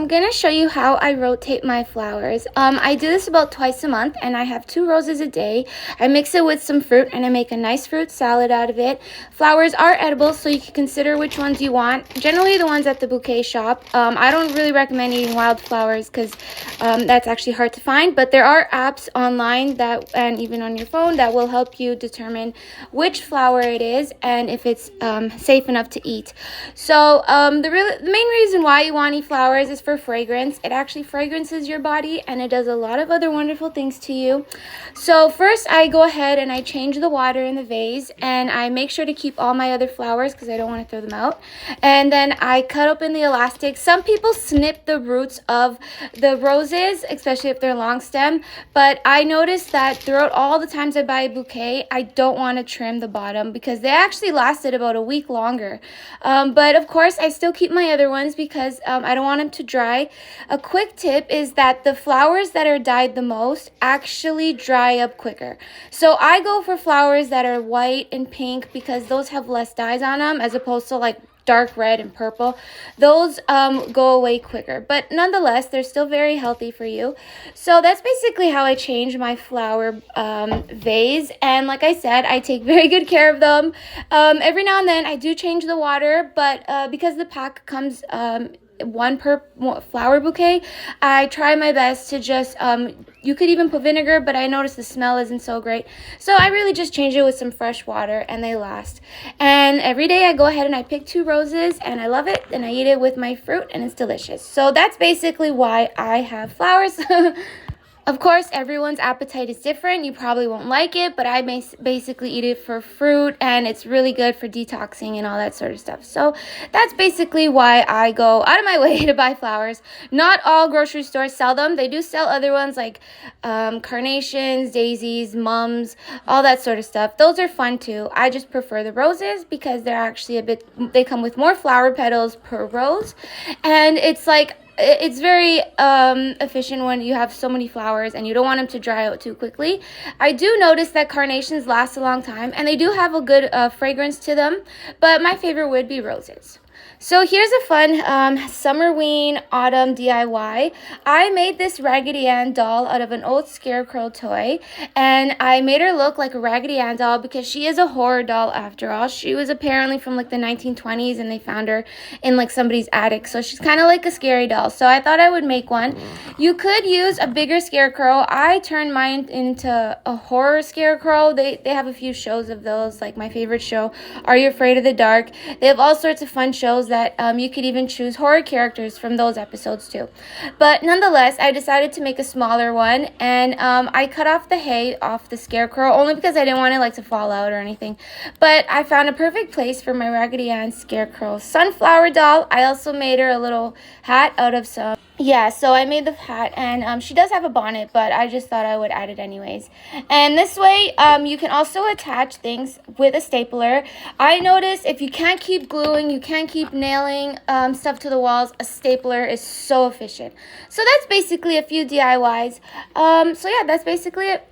gonna show you how I rotate my flowers. I do this about twice a month, and I have 2 roses a day. I mix it with some fruit, and I make a nice fruit salad out of it. Flowers are edible, so you can consider which ones you want. Generally, the ones at the bouquet shop. I don't really recommend eating wildflowers because that's actually hard to find, but there are apps online that, and even on your phone, that will help you determine which flower it is and if it's safe enough to eat. So the main reason why you want to eat flowers is for fragrance. It actually fragrances your body, and it does a lot of other wonderful things to you. So first, I go ahead and I change the water in the vase, and I make sure to keep all my other flowers because I don't want to throw them out. And then I cut open the elastic. Some people snip the roots of the roses, especially if they're long stem, but I noticed that throughout all the times I buy a bouquet, I don't want to trim the bottom because they actually lasted about a week longer. But of course, I still keep my other ones because I don't want them to dry. A quick tip is that the flowers that are dyed the most actually dry up quicker. So I go for flowers that are white and pink because those have less dyes on them as opposed to like dark red and purple. Those go away quicker, but nonetheless, they're still very healthy for you. So that's basically how I change my flower vase. And like I said, I take very good care of them. Every now and then I do change the water, but because the pack comes one per flower bouquet, I try my best to just you could even put vinegar, but I noticed the smell isn't so great, so I really just change it with some fresh water and they last. And every day I go ahead and I pick 2 roses and I love it, and I eat it with my fruit and it's delicious. So that's basically why I have flowers. Of course, everyone's appetite is different. You probably won't like it, but I basically eat it for fruit, and it's really good for detoxing and all that sort of stuff. So that's basically why I go out of my way to buy flowers. Not all grocery stores sell them. They do sell other ones like carnations, daisies, mums, all that sort of stuff. Those are fun too. I just prefer the roses because they're actually they come with more flower petals per rose, and it's very efficient when you have so many flowers and you don't want them to dry out too quickly. I do notice that carnations last a long time, and they do have a good fragrance to them, but my favorite would be roses. So here's a fun Summerween autumn DIY. I made this Raggedy Ann doll out of an old scarecrow toy, and I made her look like a Raggedy Ann doll because she is a horror doll after all. She was apparently from like the 1920s, and they found her in like somebody's attic, so she's kind of like a scary doll. So I thought I would make one. You could use a bigger scarecrow. I turned mine into a horror scarecrow. They have a few shows of those, like my favorite show, Are You Afraid of the Dark? They have all sorts of fun shows that you could even choose horror characters from those episodes too. But nonetheless, I decided to make a smaller one, and I cut off the hay off the scarecrow only because I didn't want it like to fall out or anything. But I found a perfect place for my Raggedy Ann scarecrow sunflower doll. I also made her a little hat out of some. Yeah, so I made the hat, and she does have a bonnet, but I just thought I would add it anyways. And this way, you can also attach things with a stapler. I noticed if you can't keep gluing, you can't keep nailing stuff to the walls, a stapler is so efficient. So that's basically a few DIYs. So yeah, that's basically it.